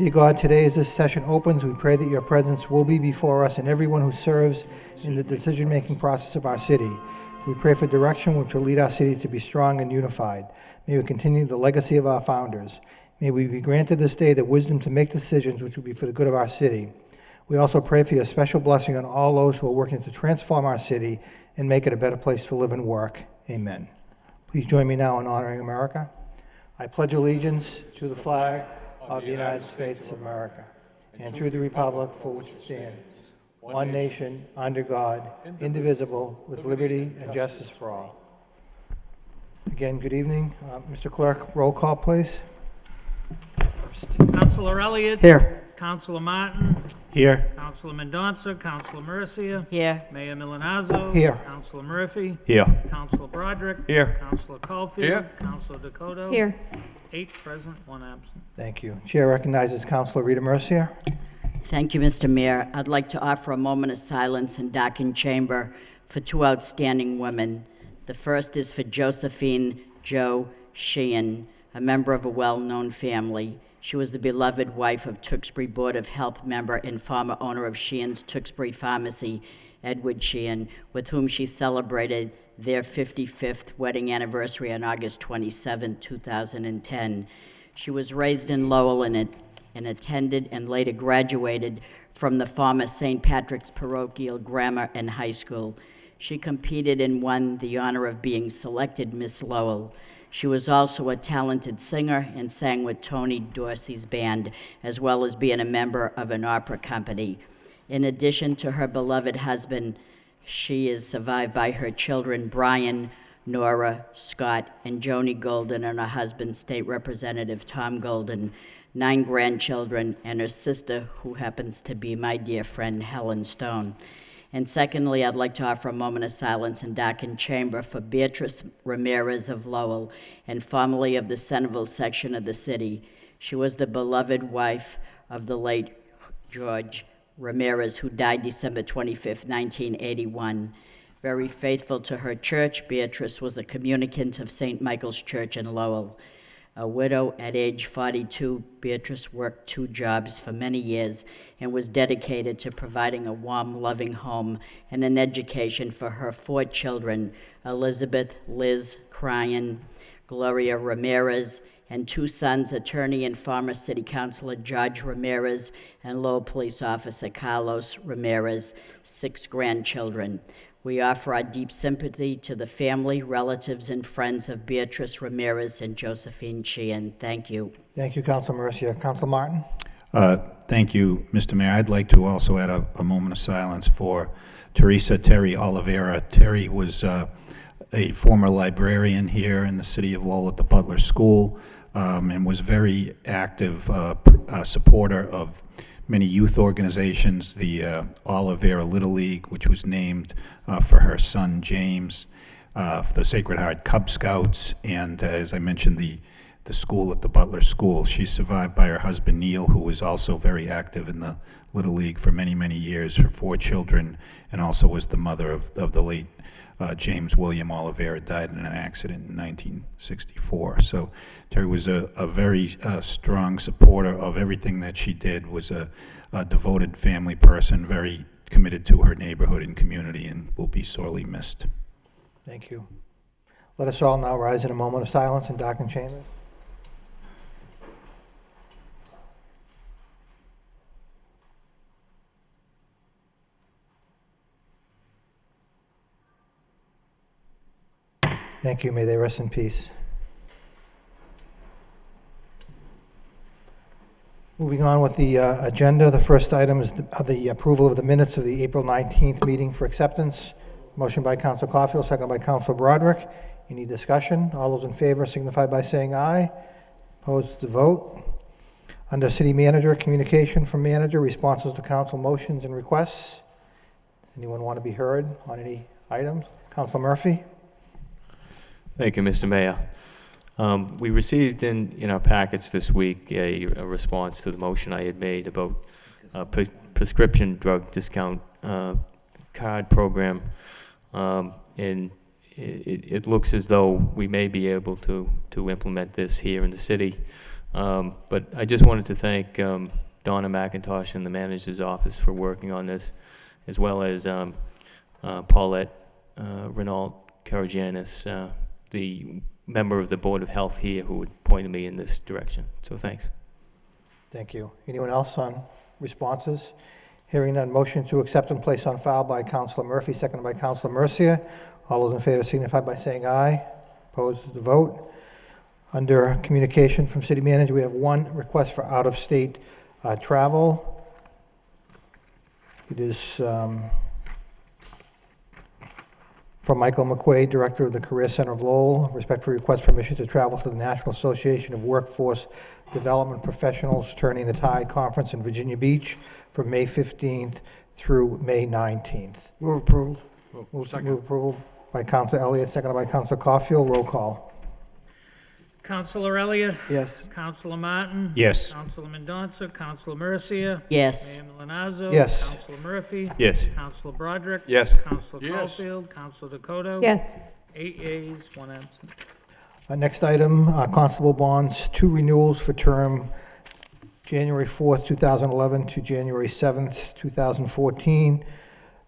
Dear God, today as this session opens, we pray that your presence will be before us and everyone who serves in the decision-making process of our city. We pray for direction which will lead our city to be strong and unified. May we continue the legacy of our founders. May we be granted this day the wisdom to make decisions which will be for the good of our city. We also pray for your special blessing on all those who are working to transform our city and make it a better place to live and work. Amen. Please join me now in honoring America. I pledge allegiance to the flag of the United States of America and to the republic for which it stands, one nation, under God, indivisible, with liberty and justice for all. Again, good evening. Mr. Clerk, roll call, please. Councilor Elliott. Here. Councilor Martin. Here. Councilor Mendonça. Councilor Mercia. Here. Mayor Milanazzo. Here. Councilor Murphy. Here. Councilor Broderick. Here. Councilor Caulfield. Here. Councilor Dakota. Here. 8 present, 1 absent. Thank you. Chair recognizes Councilor Rita Mercia. Thank you, Mr. Mayor. I'd like to offer a moment of silence and darkened chamber for 2 outstanding women. The first is for Josephine Jo Sheehan, a member of a well-known family. She was the beloved wife of Tewksbury Board of Health member and former owner of Sheehan's Tewksbury Pharmacy, Edward Sheehan, with whom she celebrated their 55th wedding anniversary on August 27, 2010. She was raised in Lowell and attended and later graduated from the former St. Patrick's Parochial Grammar and High School. She competed and won the honor of being selected Miss Lowell. She was also a talented singer and sang with Tony Dorsey's band, as well as being a member of an opera company. In addition to her beloved husband, she is survived by her children, Brian, Nora, Scott, and Joni Golden, and her husband, State Representative Tom Golden, 9 grandchildren, and her sister, who happens to be my dear friend, Helen Stone. And secondly, I'd like to offer a moment of silence and darkened chamber for Beatrice Ramirez of Lowell and formerly of the Centerville section of the city. She was the beloved wife of the late George Ramirez, who died December 25, 1981. Very faithful to her church, Beatrice was a communicant of St. Michael's Church in Lowell. A widow at age 42, Beatrice worked 2 jobs for many years and was dedicated to providing a warm, loving home and an education for her 4 children, Elizabeth, Liz, Cryan, Gloria Ramirez, and 2 sons, attorney and former city councilor George Ramirez and Lowell police officer Carlos Ramirez, 6 grandchildren. We offer our deep sympathy to the family, relatives, and friends of Beatrice Ramirez and Josephine Sheehan. Thank you. Thank you, Councilor Mercia. Councilor Martin. Thank you, Mr. Mayor. I'd like to also add a moment of silence for Teresa Terry Oliveira. Terry was a former librarian here in the city of Lowell at the Butler School and was very active supporter of many youth organizations, the Oliveira Little League, which was named for her son James, the Sacred Heart Cub Scouts, and as I mentioned, the school at the Butler School. She's survived by her husband Neil, who was also very active in the Little League for many, many years, her 4 children, and also was the mother of the late James William Oliveira, died in an accident in 1964. So Terry was a very strong supporter of everything that she did, was a devoted family person, very committed to her neighborhood and community, and will be sorely missed. Thank you. Let us all now rise in a moment of silence and darken chamber. Thank you. May they rest in peace. Moving on with the agenda, the first item is the approval of the minutes of the April 19th meeting for acceptance. Motion by Councilor Caulfield, second by Councilor Broderick. Any discussion? All those in favor signify by saying aye. Opposed to vote. Under City Manager, communication from manager, responses to council motions and requests. Anyone want to be heard on any items? Councilor Murphy. Thank you, Mr. Mayor. We received in our packets this week a response to the motion I had made about prescription drug discount card program, and it looks as though we may be able to implement this here in the city. But I just wanted to thank Donna McIntosh and the manager's office for working on this, as well as Paulette Renault Karajanis, the member of the Board of Health here who pointed me in this direction. So thanks. Thank you. Anyone else on responses? Hearing none, motion to accept and place on file by Councilor Murphy, seconded by Councilor Mercia. All those in favor signify by saying aye. Opposed, the vote. Under communication from City Manager, we have one request for out-of-state travel. It is from Michael McQuaid, Director of the Career Center of Lowell. Respectfully request permission to travel to the National Association of Workforce Development Professionals Turning the Tide Conference in Virginia Beach from May 15th through May 19th. Move approval. Move approval by Councilor Elliott, seconded by Councilor Caulfield. Roll call. Councilor Elliott. Yes. Councilor Martin. Yes. Councilor Mendonça. Councilor Mercia. Yes. Mayor Milanazzo. Yes. Councilor Murphy. Yes. Councilor Broderick. Yes. Councilor Caulfield. Councilor Dakota. yes, 8 yeas, 1 absent. Next item, Constable bonds, 2 renewals for term January 4th, 2011 to January 7th, 2014.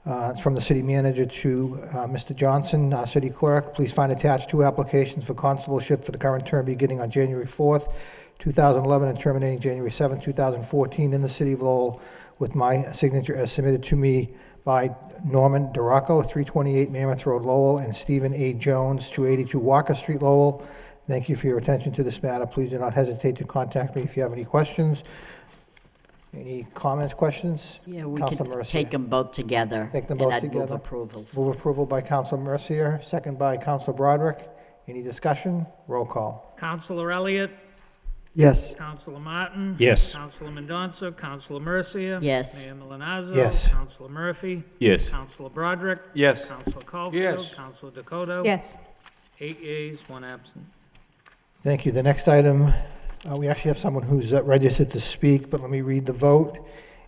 It's from the city manager to Mr. Johnson, our city clerk. Please find attached 2 applications for constableship for the current term beginning on January 4th, 2011 and terminating January 7th, 2014 in the city of Lowell with my signature as submitted to me by Norman Duraco, 328 Mammoth Road, Lowell, and Stephen A. Jones, 282 Walker Street, Lowell. Thank you for your attention to this matter. Please do not hesitate to contact me if you have any questions. Any comments, questions? Yeah, we Councilor could Mercier. take them both together. Take them both And I'd move together. approval. Move approval by Councilor Mercier, second by Councilor Broderick. Any discussion? Roll call. Councilor Elliott. Yes. Councilor Martin. Yes. Councilor Mendonça. Councilor Mercia. Yes. Mayor Milanazzo. Yes. Councilor Murphy. Yes. Councilor Broderick. Yes. Councilor Caulfield. Yes. Councilor Dakota. yes, 8 yeas, 1 absent. Thank you. The next item, we actually have someone who's registered to speak, but let me read the vote.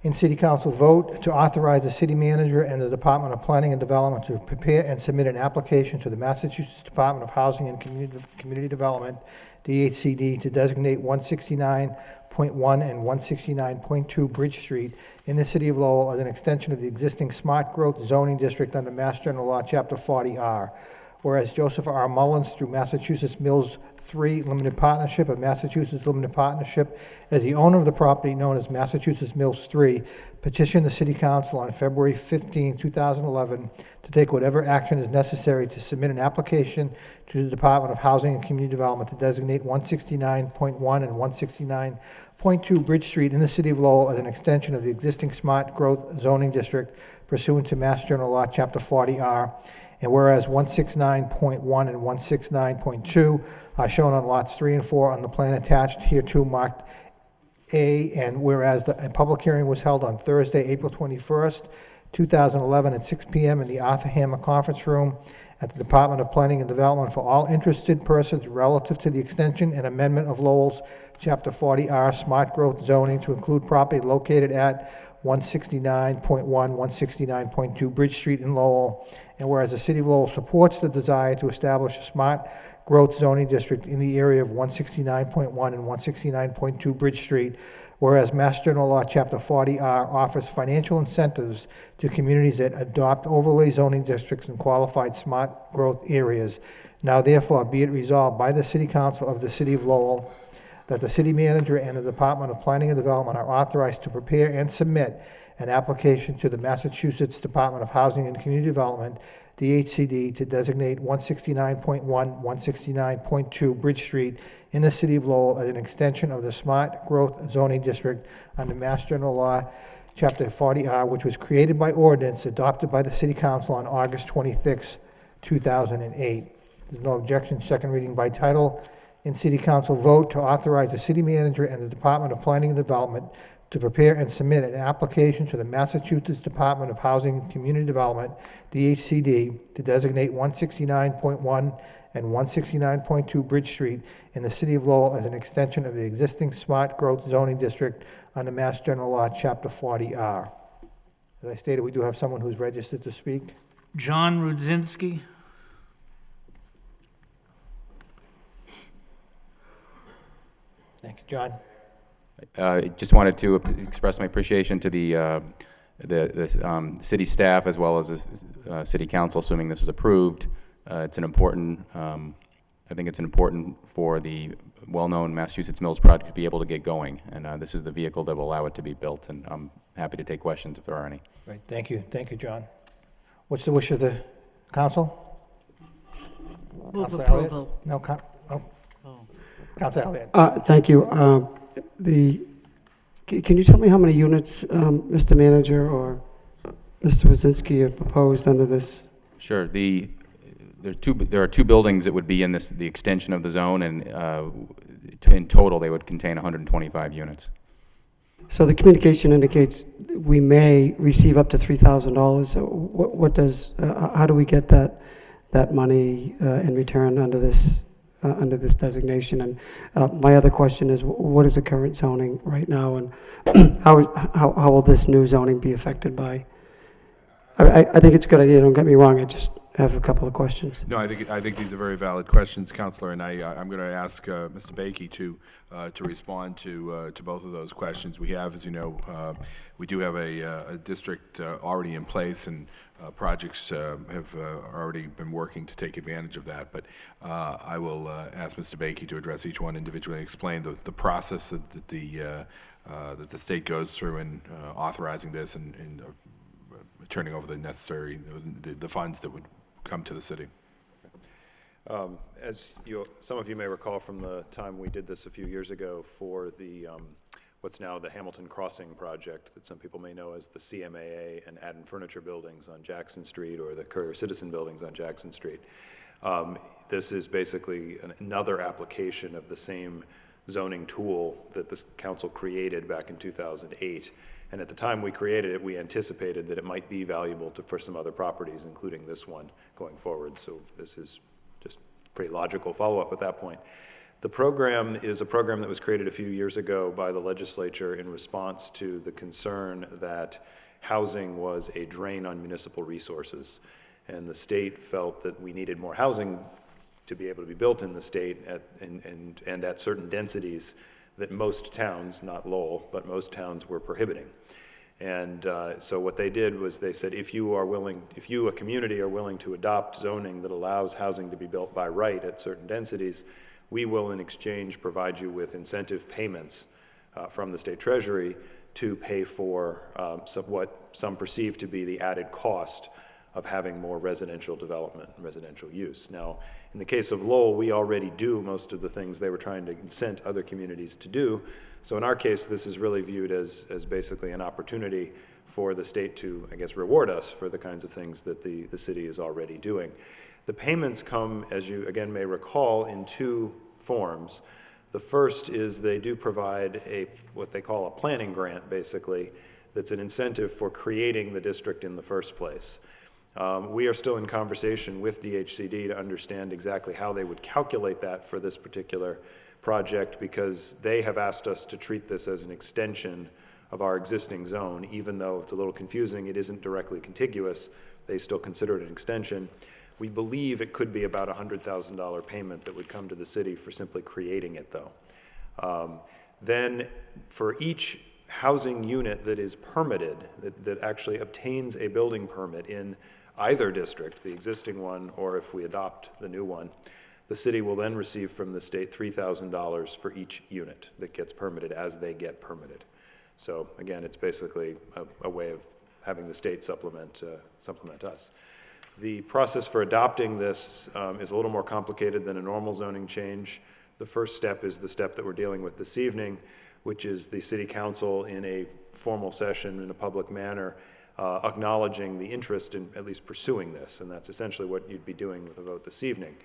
In City Council vote to authorize the city manager and the Department of Planning and Development to prepare and submit an application to the Massachusetts Department of Housing and Community Development, DHCD, to designate 169.1 and 169.2 Bridge Street in the city of Lowell as an extension of the existing smart growth zoning district under Mass General Law, Chapter 40R. Whereas Joseph R. Mullins, through Massachusetts Mills 3 Limited Partnership, a Massachusetts Limited Partnership, as the owner of the property known as Massachusetts Mills 3, petitioned the City Council on February 15, 2011, to take whatever action is necessary to submit an application to the Department of Housing and Community Development to designate 169.1 and 169.2 Bridge Street in the city of Lowell as an extension of the existing smart growth zoning district pursuant to Mass General Law, Chapter 40R. And whereas 169.1 and 169.2 are shown on lots 3 and 4 on the plan attached hereto marked A, and whereas a public hearing was held on Thursday, April 21st, 2011 at 6 p.m. in the Arthur Hammer Conference Room at the Department of Planning and Development for all interested persons relative to the extension and amendment of Lowell's Chapter 40R Smart Growth Zoning to include property located at 169.1, 169.2 Bridge Street in Lowell. And whereas the City of Lowell supports the desire to establish a smart growth zoning district in the area of 169.1 and 169.2 Bridge Street, whereas Mass General Law, Chapter 40R offers financial incentives to communities that adopt overlay zoning districts in qualified smart growth areas. Now therefore be it resolved by the City Council of the City of Lowell that the city manager and the Department of Planning and Development are authorized to prepare and submit an application to the Massachusetts Department of Housing and Community Development, DHCD, to designate 169.1, 169.2 Bridge Street in the city of Lowell as an extension of the Smart Growth Zoning District under Mass General Law, Chapter 40R, which was created by ordinance adopted by the City Council on August 26, 2008. There's no objection. Second reading by title. In City Council vote to authorize the city manager and the Department of Planning and Development to prepare and submit an application to the Massachusetts Department of Housing and Community Development, DHCD, to designate 169.1 and 169.2 Bridge Street in the city of Lowell as an extension of the existing smart growth zoning district under Mass General Law, Chapter 40R. As I stated, we do have someone who's registered to speak. John Rudzinski. Thank you. John? Just wanted to express my appreciation to the city staff as well as the city council, assuming this is approved. It's an important, I think it's important for the well-known Massachusetts Mills project to be able to get going, and this is the vehicle that will allow it to be built, and I'm happy to take questions if there are any. Right, thank you. Thank you, John. What's the wish of the council? Move Counselor Elliott? approval. No, Counselor Elliott. Thank you. Can you tell me how many units, Mr. Manager or Mr. Wazinski, have proposed under this? Sure. There are two buildings that would be in the extension of the zone, and in total they would contain 125 units. So the communication indicates we may receive up to $3,000. So how do we get that money in return under this designation? And my other question is, what is the current zoning right now, and how will this new zoning be affected by? I think it's a good idea. Don't get me wrong. I just have a couple of questions. No, I think these are very valid questions, Councillor, and I'm going to ask Mr. Bakey to respond to both of those questions. We have, as you know, we do have a district already in place, and projects have already been working to take advantage of that. But I will ask Mr. Bakey to address each one individually and explain the process that the state goes through in authorizing this and turning over the necessary the funds that would come to the city. As some of you may recall from the time we did this a few years ago for the what's now the Hamilton Crossing project that some people may know as the CMAA and Adden Furniture buildings on Jackson Street, or the Courier Citizen buildings on Jackson Street. This is basically another application of the same zoning tool that this council created back in 2008. And at the time we created it, we anticipated that it might be valuable for some other properties, including this one, going forward. So this is just pretty logical follow-up at that point. The program is a program that was created a few years ago by the legislature in response to the concern that housing was a drain on municipal resources. And the state felt that we needed more housing to be able to be built in the state and at certain densities that most towns, not Lowell, but most towns were prohibiting. And so what they did was they said, if you, a community, are willing to adopt zoning that allows housing to be built by right at certain densities, we will in exchange provide you with incentive payments from the state treasury to pay for what some perceive to be the added cost of having more residential development and residential use. Now, in the case of Lowell, we already do most of the things they were trying to incent other communities to do. So in our case, this is really viewed as basically an opportunity for the state to, I guess, reward us for the kinds of things that the city is already doing. The payments come, as you again may recall, in two forms. The first is they do provide what they call a planning grant, basically, that's an incentive for creating the district in the first place. We are still in conversation with DHCD to understand exactly how they would calculate that for this particular project, because they have asked us to treat this as an extension of our existing zone. Even though it's a little confusing, it isn't directly contiguous, they still consider it an extension. We believe it could be about a $100,000 payment that would come to the city for simply creating it, though. Then for each housing unit that is permitted, that actually obtains a building permit in either district, the existing one, or if we adopt the new one, the city will then receive from the state $3,000 for each unit that gets permitted as they get permitted. So again, it's basically a way of having the state supplement us. The process for adopting this is a little more complicated than a normal zoning change. The first step is the step that we're dealing with this evening, which is the city council in a formal session in a public manner acknowledging the interest in at least pursuing this, and that's essentially what you'd be doing with a vote this evening.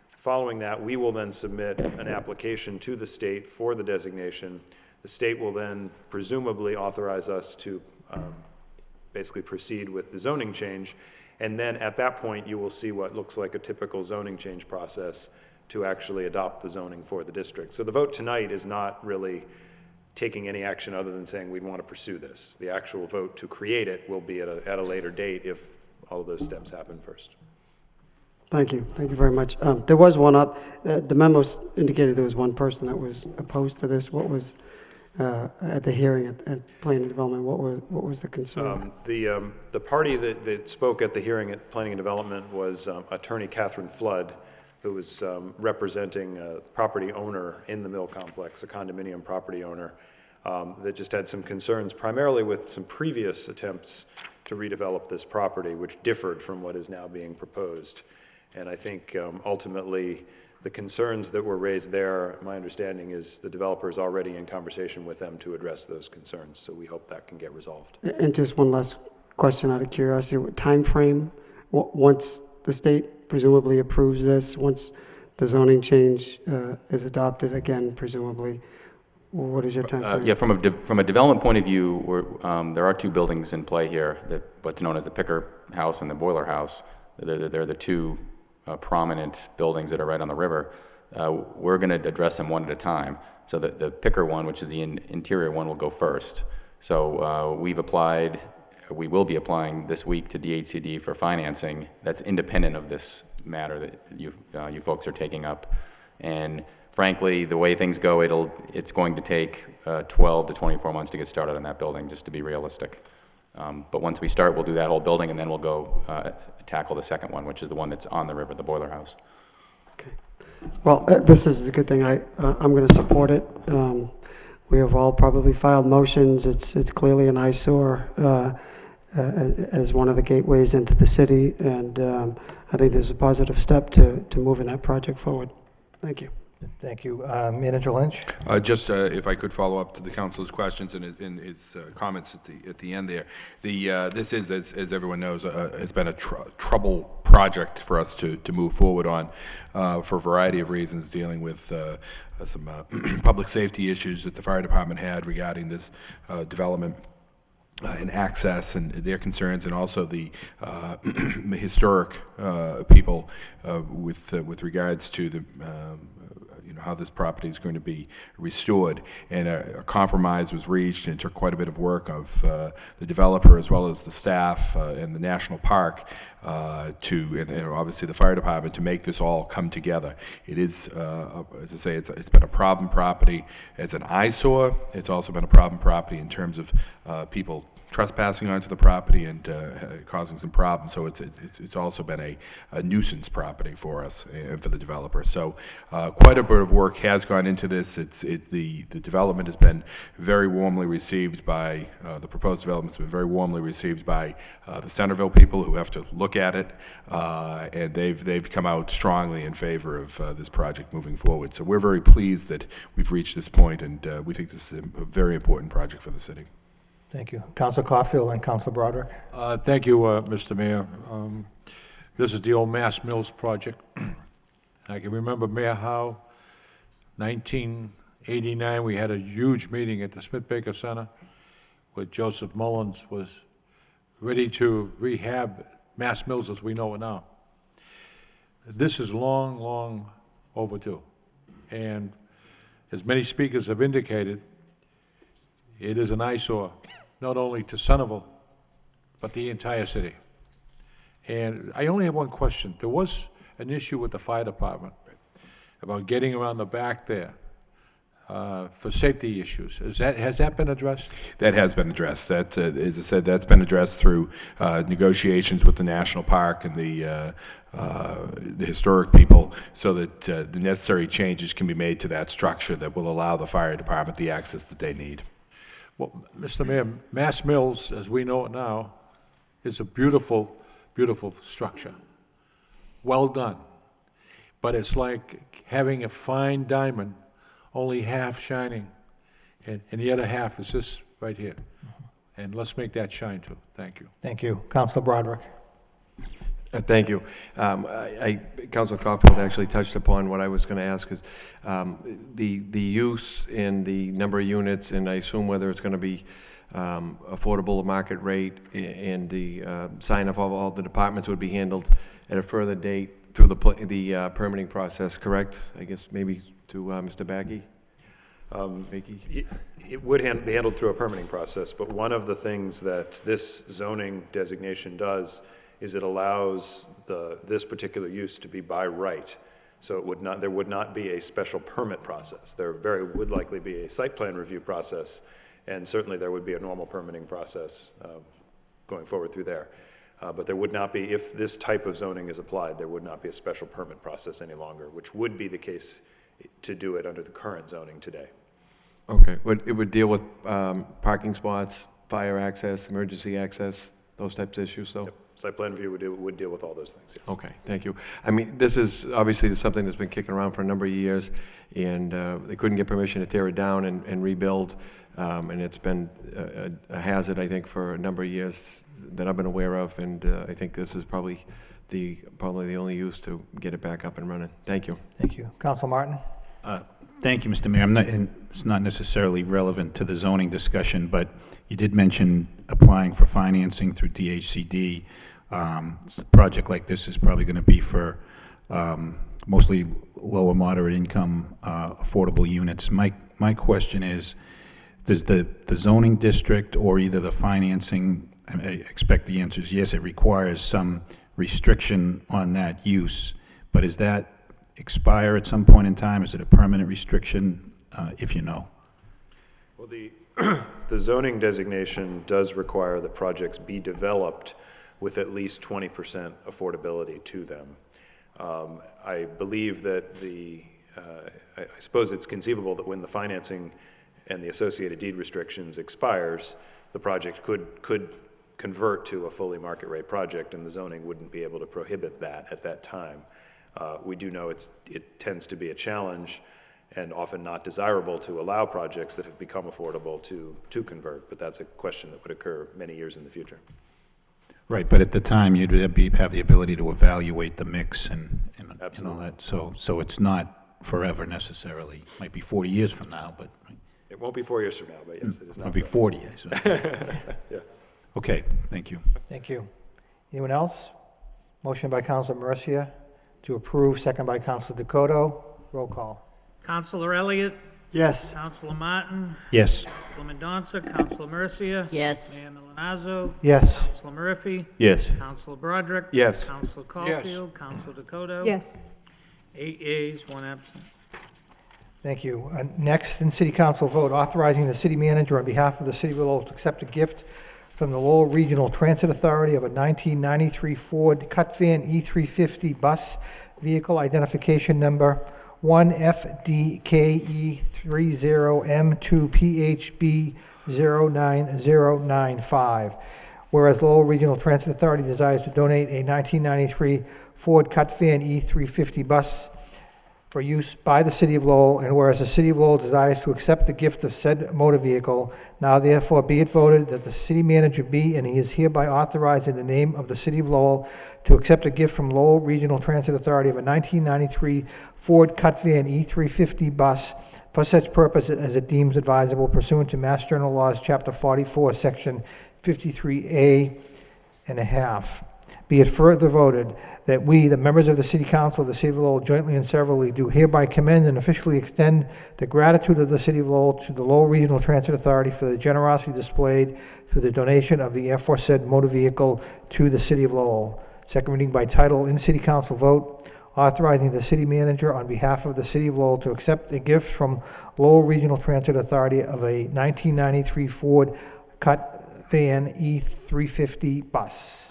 Following that, we will then submit an application to the state for the designation. The state will then presumably authorize us to basically proceed with the zoning change, and then at that point you will see what looks like a typical zoning change process to actually adopt the zoning for the district. So the vote tonight is not really taking any action other than saying we'd want to pursue this. The actual vote to create it will be at a later date if all of those steps happen first. Thank you. Thank you very much. There was one up. The memo indicated there was one person that was opposed to this. What was, at the hearing at Planning and Development, what was the concern? The party that spoke at the hearing at Planning and Development was Attorney Catherine Flood, who was representing a property owner in the mill complex, a condominium property owner, that just had some concerns, primarily with some previous attempts to redevelop this property, which differed from what is now being proposed. And I think ultimately the concerns that were raised there, my understanding is the developer is already in conversation with them to address those concerns. So we hope that can get resolved. And just one last question out of curiosity, what time frame, once the state presumably approves this, once the zoning change is adopted, again, presumably, what is your time frame? Yeah, from a development point of view, there are two buildings in play here, what's known as the Picker House and the Boiler House. They're the two prominent buildings that are right on the river. We're going to address them one at a time. So the Picker one, which is the interior one, will go first. So we've applied, we will be applying this week to DHCD for financing. That's independent of this matter that you folks are taking up. And frankly, the way things go, it's going to take 12 to 24 months to get started on that building, just to be realistic. But once we start, we'll do that whole building, and then we'll go tackle the second one, which is the one that's on the river, the Boiler House. Okay. Well, this is a good thing. I'm going to support it. We have all probably filed motions. It's clearly an eyesore as one of the gateways into the city, and I think this is a positive step to moving that project forward. Thank you. Thank you. Manager Lynch? Just if I could follow up to the council's questions and his comments at the end there. This is, as everyone knows, has been a trouble project for us to move forward on for a variety of reasons, dealing with some public safety issues that the fire department had regarding this development. And access and their concerns, and also the historic people with regards to the how this property is going to be restored. And a compromise was reached, and it took quite a bit of work of the developer as well as the staff and the national park and obviously the fire department to make this all come together. It is, as I say, it's been a problem property as an eyesore. It's also been a problem property in terms of people trespassing onto the property and causing some problems. So it's also been a nuisance property for us and for the developer. So quite a bit of work has gone into this. The development has been very warmly received by the proposed development's been very warmly received by the Centerville people who have to look at it, and they've come out strongly in favor of this project moving forward. So we're very pleased that we've reached this point, and we think this is a very important project for the city. Thank you. Councilor Caulfield and Councilor Broderick. Thank you, Mr. Mayor. This is the old Mass Mills project. I can remember Mayor Howe, 1989, we had a huge meeting at the Smith-Baker Center where Joseph Mullins was ready to rehab Mass Mills as we know it now. This is long, long overdue. And as many speakers have indicated, it is an eyesore, not only to Centerville, but the entire city. And I only have one question. There was an issue with the fire department about getting around the back there for safety issues. Has that been addressed? That has been addressed. That, as I said, that's been addressed through negotiations with the national park and the historic people, so that the necessary changes can be made to that structure that will allow the fire department the access that they need. Well, Mr. Mayor, Mass Mills, as we know it now, is a beautiful, beautiful structure. Well done. But it's like having a fine diamond, only half shining, and the other half is this right here. And let's make that shine too. Thank you. Thank you. Councilor Broderick. Thank you. Councilor Caulfield actually touched upon what I was going to ask, is the use and the number of units, and I assume whether it's going to be affordable market rate, and the sign off of all the departments would be handled at a further date through the permitting process, correct? I guess maybe to Mr. Baggy? It would be handled through a permitting process, but one of the things that this zoning designation does is it allows this particular use to be by right. So there would not be a special permit process. There would likely be a site plan review process, and certainly there would be a normal permitting process going forward through there. But there would not be, if this type of zoning is applied, there would not be a special permit process any longer, which would be the case to do it under the current zoning today. Okay, it would deal with parking spots, fire access, emergency access, those types of issues, so? Yep. Site plan review would deal with all those things, yes. Okay, thank you. I mean, this is obviously something that's been kicking around for a number of years, and they couldn't get permission to tear it down and rebuild, and it's been a hazard, I think, for a number of years that I've been aware of, and I think this is probably the only use to get it back up and running. Thank you. Thank you. Council Martin? Thank you, Mr. Mayor. And it's not necessarily relevant to the zoning discussion, but you did mention applying for financing through DHCD. A project like this is probably going to be for mostly lower moderate income affordable units. My question is, does the zoning district or either the financing, I expect the answer is yes, it requires some restriction on that use, but is that expire at some point in time? Is it a permanent restriction, if you know? Well, the zoning designation does require that projects be developed with at least 20% affordability to them. I believe that I suppose it's conceivable that when the financing and the associated deed restrictions expires, the project could convert to a fully market rate project, and the zoning wouldn't be able to prohibit that at that time. We do know it tends to be a challenge and often not desirable to allow projects that have become affordable to convert, but that's a question that would occur many years in the future. Right, but at the time, you'd have the ability to evaluate the mix and all that. So it's not forever necessarily. Might be 40 years from now, but... It won't be 4 years from now, but yes, it is not. It'll be 40 years. Yeah. Okay, thank you. Thank you. Anyone else? Motion by Councilor Mercia to approve, second by Councilor Dakota. Roll call. Councilor Elliott, Yes. Councilor Martin, Yes. Councilor Mendonça, Councilor Mercia. Yes. Mayor Milonazo. Yes. Councilor Murphy. Yes. Councilor Broderick. Yes. Councilor Caulfield. Councilor Dakota. Yes. 8 yeas, 1 absent. Thank you. Next, in City Council vote, authorizing the city manager on behalf of the City of Lowell to accept a gift from the Lowell Regional Transit Authority of a 1993 Ford Cut Van E350 bus vehicle identification number 1FDKE30M2PHB09095. Whereas Lowell Regional Transit Authority desires to donate a 1993 Ford Cut Van E350 bus for use by the City of Lowell, and whereas the City of Lowell desires to accept the gift of said motor vehicle, now therefore be it voted that the city manager be and he is hereby authorized in the name of the City of Lowell to accept a gift from Lowell Regional Transit Authority of a 1993 Ford Cut Van E350 bus for such purpose as it deems advisable pursuant to Mass General Laws, Chapter 44, Section 53A and a half. Be it further voted that we, the members of the City Council of the City of Lowell, jointly and severally do hereby commend and officially extend the gratitude of the City of Lowell to the Lowell Regional Transit Authority for the generosity displayed through the donation of the aforesaid motor vehicle to the City of Lowell. Second reading by title in City Council vote, authorizing the city manager on behalf of the City of Lowell to accept a gift from Lowell Regional Transit Authority of a 1993 Ford Cut Van E350 bus.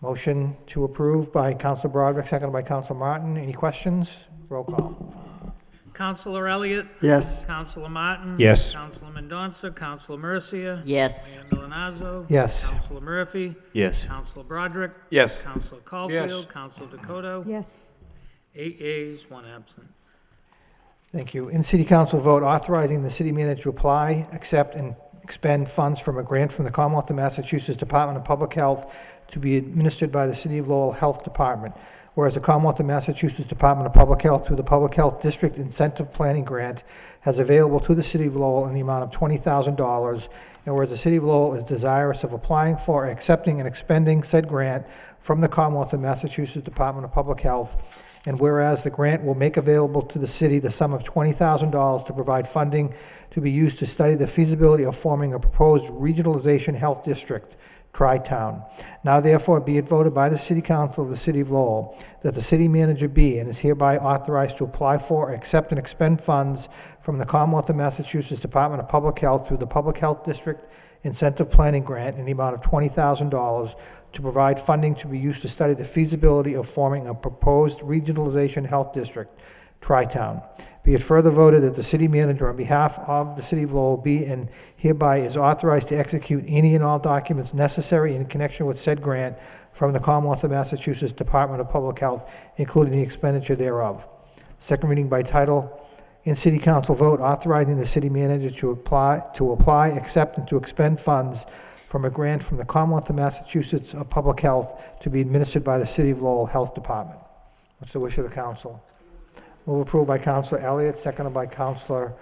Motion to approve by Councilor Broderick, seconded by Councilor Martin. Any questions? Roll call. Councilor Elliott. Yes. Councilor Martin. Yes. Councilor Mendonça. Councilor Mercia. Yes. Mayor Milonazo. Yes. Councilor Murphy. Yes. Councilor Broderick. Yes. Councilor Caulfield. Yes. Councilor Dakota. Yes. 8 yeas, 1 absent. Thank you. In City Council vote, authorizing the city manager to apply, accept, and expend funds from a grant from the Commonwealth of Massachusetts Department of Public Health to be administered by the City of Lowell Health Department. Whereas the Commonwealth of Massachusetts Department of Public Health, through the Public Health District Incentive Planning Grant, has available to the City of Lowell in the amount of $20,000, and whereas the City of Lowell is desirous of applying for, accepting, and expending said grant from the Commonwealth of Massachusetts Department of Public Health, and whereas the grant will make available to the city the sum of $20,000 to provide funding to be used to study the feasibility of forming a proposed regionalization health district. Tri-Town. Now therefore be it voted by the City Council of the City of Lowell that the city manager be and is hereby authorized to apply for, accept, and expend funds from the Commonwealth of Massachusetts Department of Public Health through the Public Health District Incentive Planning Grant in the amount of $20,000 to provide funding to be used to study the feasibility of forming a proposed regionalization health district, Tri-Town. Be it further voted that the city manager, on behalf of the City of Lowell, be and hereby is authorized to execute any and all documents necessary in connection with said grant from the Commonwealth of Massachusetts Department of Public Health, including the expenditure thereof. Second reading by title. In City Council vote authorizing the city manager to apply, accept, and to expend funds from a grant from the Commonwealth of Massachusetts of Public Health to be administered by the City of Lowell Health Department. What's the wish of the council? Move approval by Councilor Elliott, seconded by Councilor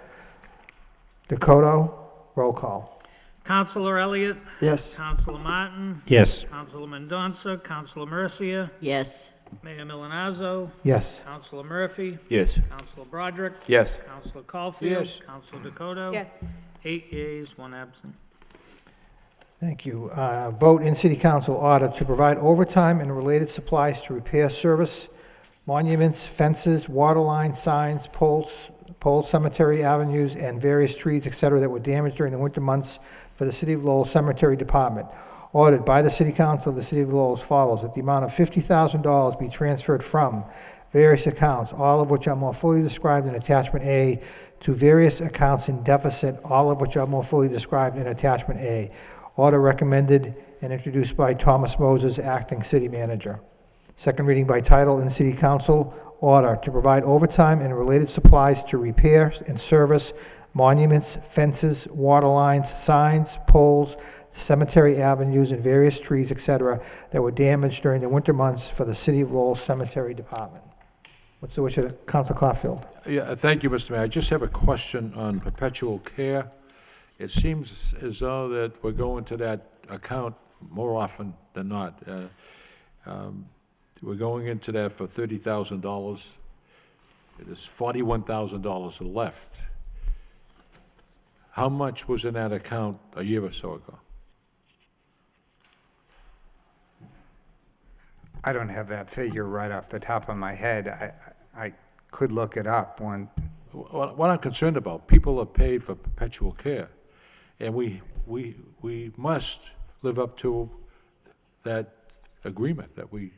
Dakota. Roll call. Counselor Elliott? Yes. Counselor Martin? Yes. Counselor Mendonça? Counselor Mercia? Yes. Mayor Milonazo? Yes. Counselor Murphy? Yes. Counselor Broderick? Yes. Counselor Caulfield? Yes. Counselor Dakota? Yes. 8 yeas, 1 absent. Thank you. Vote in City Council order to provide overtime and related supplies to repair service, monuments, fences, water lines, signs, poles, cemetery avenues, and various trees, etc., that were damaged during the winter months for the City of Lowell Cemetery Department. Ordered by the City Council of the City of Lowell as follows: that the amount of $50,000 be transferred from various accounts, all of which are more fully described in Attachment A, to various accounts in deficit, all of which are more fully described in Attachment A. Order recommended and introduced by Thomas Moses, Acting City Manager. Second reading by title in City Council order to provide overtime and related supplies to repair and service monuments, fences, water lines, signs, poles, cemetery avenues, and various trees, etc., that were damaged during the winter months for the City of Lowell Cemetery Department. What's the wish of Council Caulfield? Yeah, thank you, Mr. Mayor. I just have a question on perpetual care. It seems as though that we're going to that account more often than not. We're going into that for $30,000. There's $41,000 left. How much was in that account a year or so ago? I don't have that figure right off the top of my head. I could look it up. What I'm concerned about, people are paid for perpetual care, and we must live up to that agreement that we.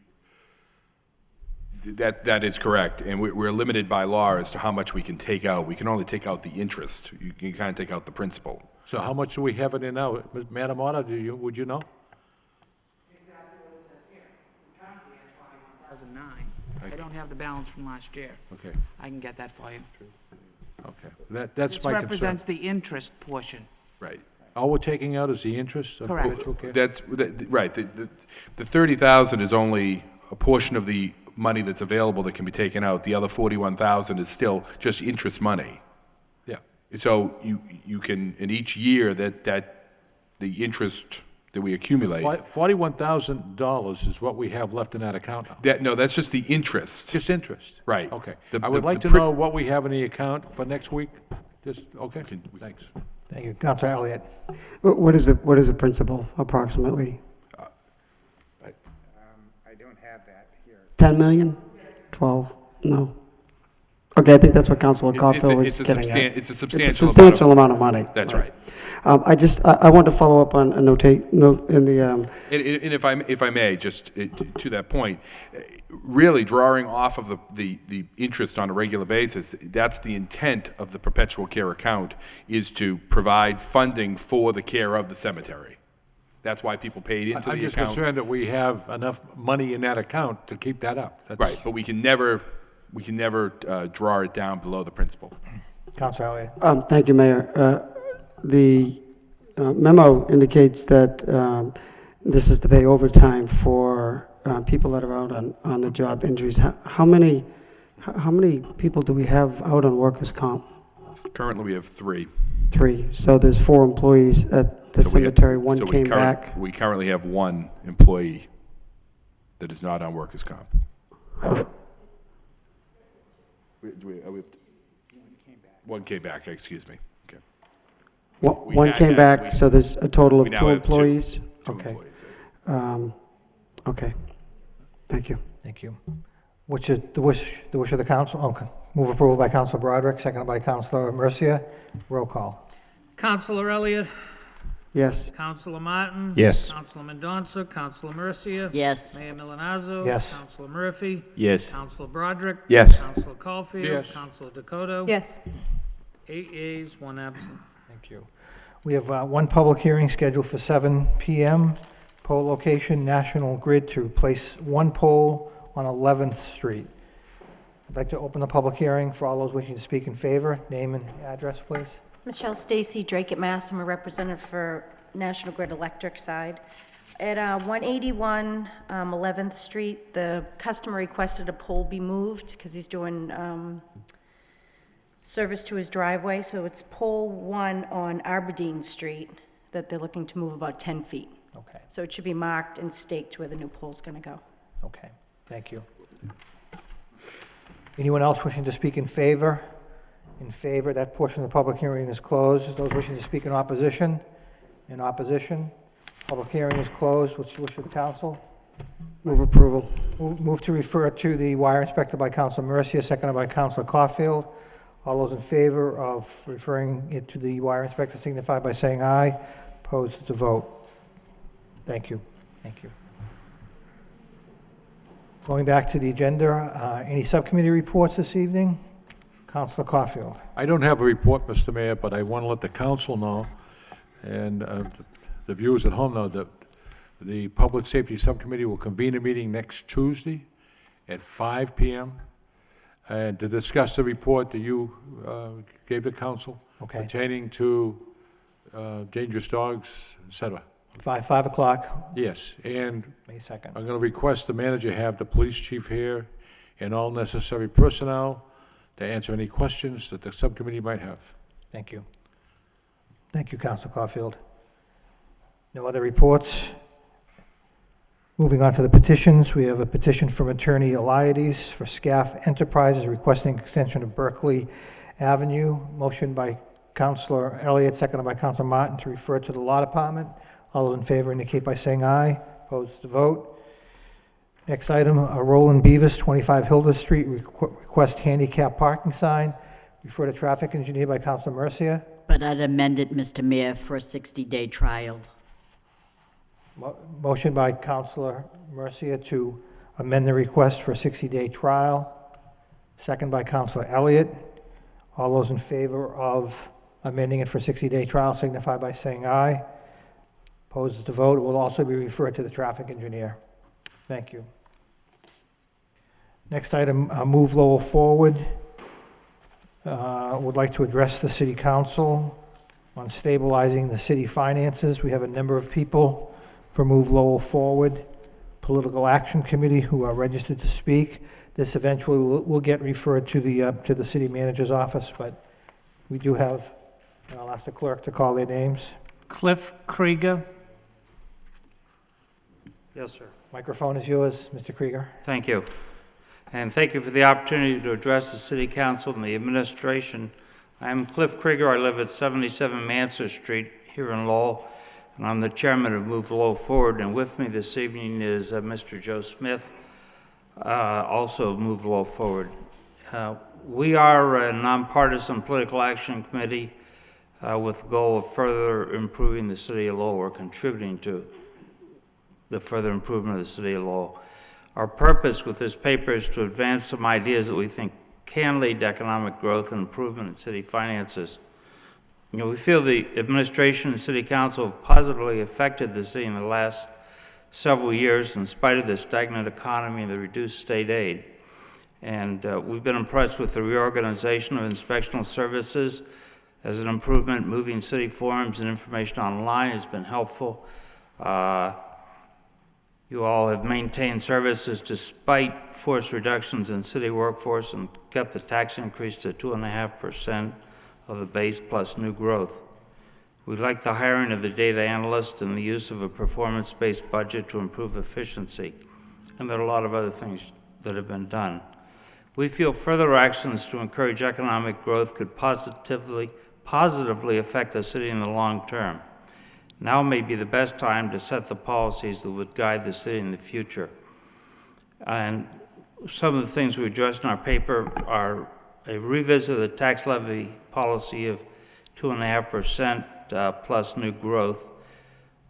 That is correct, and we're limited by law as to how much we can take out. We can only take out the interest. You can't take out the principal. So how much do we have it in now? Madam Auditor, would you know? Exactly what it says here. We currently have 41,009. I don't have the balance from last year. Okay, I can get that for you. okay. That's This my concern. represents the interest portion. Right. All we're taking out is the interest of Correct. perpetual care? Right. The 30,000 is only a portion of the money that's available that can be taken out. The other 41,000 is still just interest money. Yeah. So you can, in each year that the interest that we accumulate. $41,000 is what we have left in that account now. No, that's just the interest. Just interest? Right. Okay. The- I would the- like the to know what we have in the account for next week. Just, okay, thanks. Thank you. Councilor Elliott. What is the principal approximately? I don't have that here. 10 million? 12? No. Okay, I think that's what Councilor Caulfield was It's a getting at. It's a It's a substantial substantial amount of money. That's right. I want to follow up on a note in the, And if I may, just to that point, really drawing off of the interest on a regular basis, that's the intent of the perpetual care account, is to provide funding for the care of the cemetery. That's why people paid into the account. I'm just concerned that we have enough money in that account to keep that up. Right, but we can never draw it down below the principal. Councilor Elliott. thank you, Mayor. The memo indicates that this is to pay overtime for people that are out on the job injuries. How many people do we have out on workers' comp? Currently, we have 3. 3. So there's 4 employees at the cemetery. One came back. We currently have 1 employee that is not on workers' comp. One came back, excuse me. Okay. One had came that. back, so there's a total we of now 2 have two. employees? Two Okay. employees. Okay. Thank you. Thank you. Which is the wish of the council? Okay. Move approval by Councilor Broderick, seconded by Councilor Mercia. Roll call. Councilor Elliott, Yes. Councilor Martin. Yes. Councilor Mendoza, Councilor Mercia. Yes. Mayor Milonazo. Yes. Councilor Murphy. Yes. Councilor Broderick. Yes. Councilor Caulfield. Yes. Councilor Dakota. Yes. 8 yeas, 1 absent. Thank you. We have one public hearing scheduled for 7 p.m. Pole location, National Grid to replace one pole on 11th Street. I'd like to open the public hearing for all those wishing to speak in favor. Name and address, please. Michelle Stacy, Drake at Mass. I'm a representative for National Grid Electric side. At 181 11th Street, the customer requested a pole be moved because he's doing service to his driveway. So it's pole 1 on Aberdeen Street that they're looking to move about 10 feet. Okay. So it should be marked and staked where the new pole's going to go. Okay. Thank you. Anyone else wishing to speak in favor? In favor, that portion of the public hearing is closed. Those wishing to speak in opposition? In opposition? Public hearing is closed. What's the wish of the council? Move approval. Move to refer to the wire inspector by Councilor Mercia, seconded by Councilor Caulfield. All those in favor of referring it to the wire inspector signify by saying aye. Opposed to vote. Thank you. Thank you. Going back to the agenda, any subcommittee reports this evening? Councilor Caulfield. I don't have a report, Mr. Mayor, but I want to let the council know, and the viewers at home know, that the Public Safety Subcommittee will convene a meeting next Tuesday at 5 p.m. and to discuss the report that you gave the council pertaining to dangerous dogs, et cetera. 5 o'clock, Yes, and May 2nd. I'm going to request the manager have the police chief here and all necessary personnel to answer any questions that the subcommittee might have. Thank you. Thank you, Councilor Caulfield. No other reports? Moving on to the petitions, we have a petition from Attorney Eliades for Scaff Enterprises requesting extension of Berkeley Avenue. Motion by Councilor Elliott, seconded by Councilor Martin, to refer to the Law Department. All those in favor indicate by saying aye. Opposed to vote. Next item, Roland Beavis, 25 Hilda Street, request handicap parking sign. Refer to traffic engineer by Councilor Mercia. But I'd amend it, Mr. Mayor, for a 60-day trial. Motion by Councilor Mercia to amend the request for a 60-day trial. Second by Councilor Elliott. All those in favor of amending it for a 60-day trial signify by saying aye. Opposed to vote. It will also be referred to the traffic engineer. Thank you. Next item, move Lowell forward. Would like to address the city council on stabilizing the city finances. We have a number of people for Move Lowell Forward Political Action Committee who are registered to speak. This eventually will get referred to the city manager's office, but we do have, and I'll ask the clerk to call their names. Cliff Krieger. Yes, sir. Microphone is yours, Mr. Krieger. Thank you. And thank you for the opportunity to address the City Council and the administration. I'm Cliff Krieger. I live at 77 Mansell Street here in Lowell, and I'm the chairman of Move Lowell Forward. And with me this evening is Mr. Joe Smith, also Move Lowell Forward. We are a nonpartisan political action committee with the goal of further improving the City of Lowell, or contributing to the further improvement of the City of Lowell. Our purpose with this paper is to advance some ideas that we think can lead to economic growth and improvement in city finances. You know, we feel the administration and city council have positively affected the city in the last several years in spite of the stagnant economy and the reduced state aid. And we've been impressed with the reorganization of inspectional services as an improvement. Moving city forms and information online has been helpful. You all have maintained services despite forced reductions in city workforce and kept the tax increase to 2.5% of the base plus new growth. We like the hiring of the data analyst and the use of a performance-based budget to improve efficiency. And there are a lot of other things that have been done. We feel further actions to encourage economic growth could positively affect the city in the long term. Now may be the best time to set the policies that would guide the city in the future. And some of the things we addressed in our paper are a revisit of the tax levy policy of 2.5% plus new growth,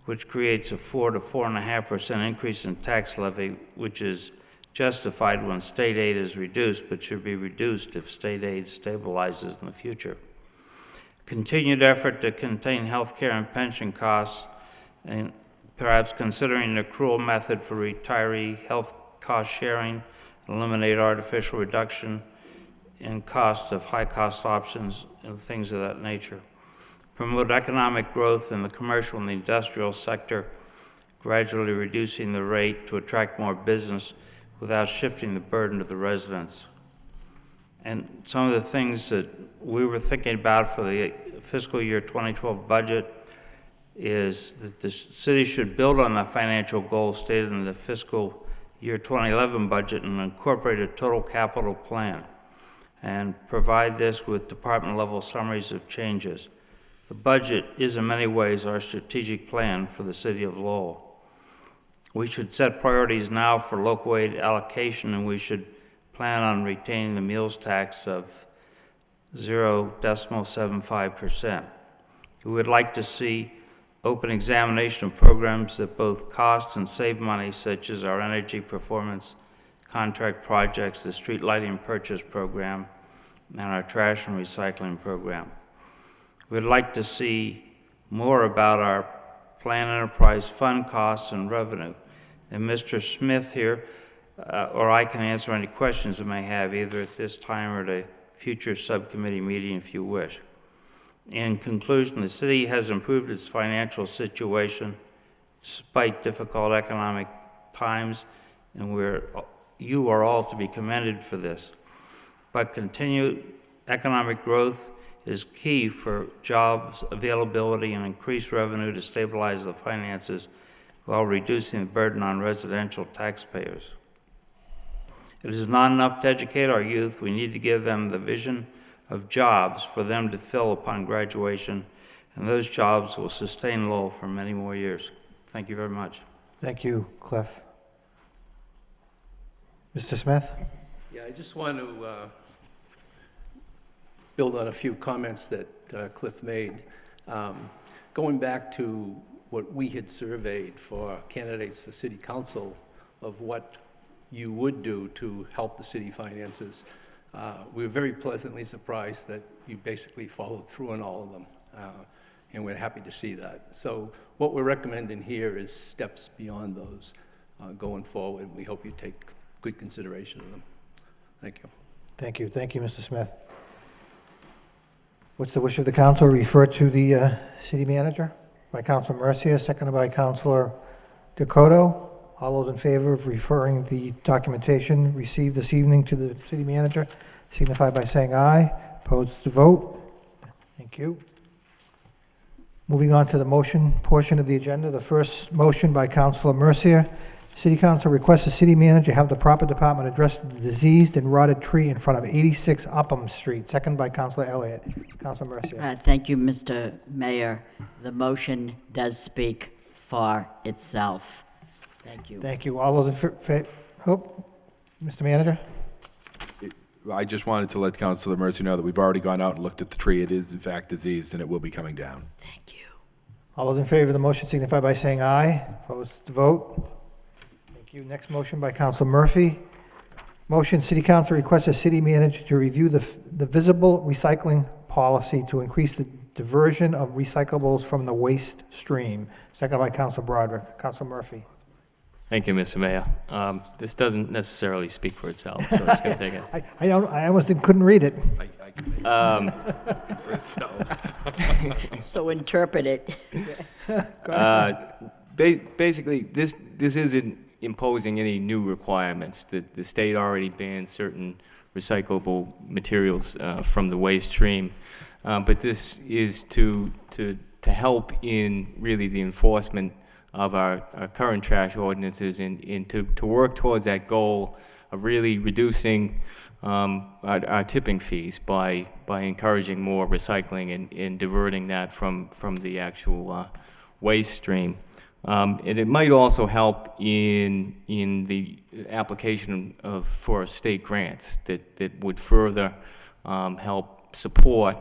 which creates a 4 to 4.5% increase in tax levy, which is justified when state aid is reduced, but should be reduced if state aid stabilizes in the future. Continued effort to contain health care and pension costs, and perhaps considering an accrual method for retiree health cost sharing, eliminate artificial reduction in cost of high-cost options and things of that nature. Promote economic growth in the commercial and the industrial sector, gradually reducing the rate to attract more business without shifting the burden to the residents. And some of the things that we were thinking about for the fiscal year 2012 budget is that the city should build on the financial goals stated in the fiscal year 2011 budget and incorporate a total capital plan and provide this with department level summaries of changes. The budget is in many ways our strategic plan for the city of Lowell. We should set priorities now for local aid allocation, and we should plan on retaining the meals tax of 0.75%. We would like to see open examination of programs that both cost and save money, such as our energy performance contract projects, the street lighting purchase program, and our trash and recycling program. We'd like to see more about our Plan Enterprise Fund costs and revenue. And Mr. Smith here, or I can answer any questions you may have either at this time or at a future subcommittee meeting if you wish. In conclusion, the city has improved its financial situation despite difficult economic times, and you are all to be commended for this. But continued economic growth is key for jobs availability and increased revenue to stabilize the finances while reducing the burden on residential taxpayers. It is not enough to educate our youth. We need to give them the vision of jobs for them to fill upon graduation, and those jobs will sustain Lowell for many more years. Thank you very much. Thank you, Cliff. Mr. Smith? Yeah, I just want to build on a few comments that Cliff made. Going back to what we had surveyed for candidates for city council of what you would do to help the city finances, we were very pleasantly surprised that you basically followed through on all of them, and we're happy to see that. So what we're recommending here is steps beyond those going forward. We hope you take good consideration of them. Thank you. Thank you. Thank you, Mr. Smith. What's the wish of the council? Refer to the city manager by Councilor Mercia, seconded by Councilor Dakota. All those in favor of referring the documentation received this evening to the city manager signify by saying aye. Opposed to vote. Thank you. Moving on to the motion portion of the agenda. The first motion by Councilor Mercia. City Council requests the city manager have the proper department address the diseased and rotted tree in front of 86 Upham Street. Second by Councilor Elliott. Councilor Mercia. Thank you, Mr. Mayor. The motion does speak for itself. Thank you. Thank you. All those in favor? Mr. Manager? I just wanted to let Councilor Mercy know that we've already gone out and looked at the tree. It is in fact diseased and it will be coming down. Thank you. All those in favor of the motion signify by saying aye. Opposed to vote. Thank you. Next motion by Councilor Murphy. Motion, City Council requests a city manager to review the visible recycling policy to increase the diversion of recyclables from the waste stream. Second by Councilor Broderick. Councilor Murphy. Thank you, Mr. Mayor. This doesn't necessarily speak for itself, so it's going to take it. I almost couldn't read it. So interpret it. Basically, this isn't imposing any new requirements. The state already bans certain recyclable materials from the waste stream, but this is to help in really the enforcement of our current trash ordinances and to work towards that goal of really reducing our tipping fees by encouraging more recycling and diverting that from the actual waste stream. And it might also help in the application for state grants that would further help support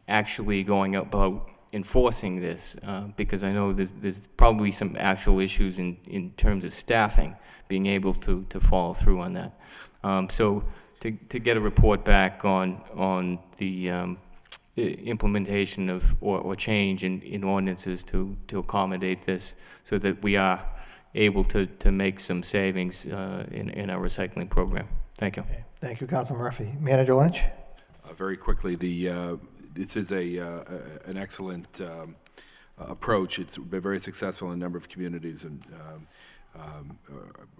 actually going about enforcing this, because I know there's probably some actual issues in terms of staffing, being able to follow through on that. So to get a report back on the implementation of or change in ordinances to accommodate this, so that we are able to make some savings in our recycling program. Thank you. Okay. Thank you, Councilor Murphy. Manager Lynch? Very quickly, this is an excellent approach. It's been very successful in a number of communities and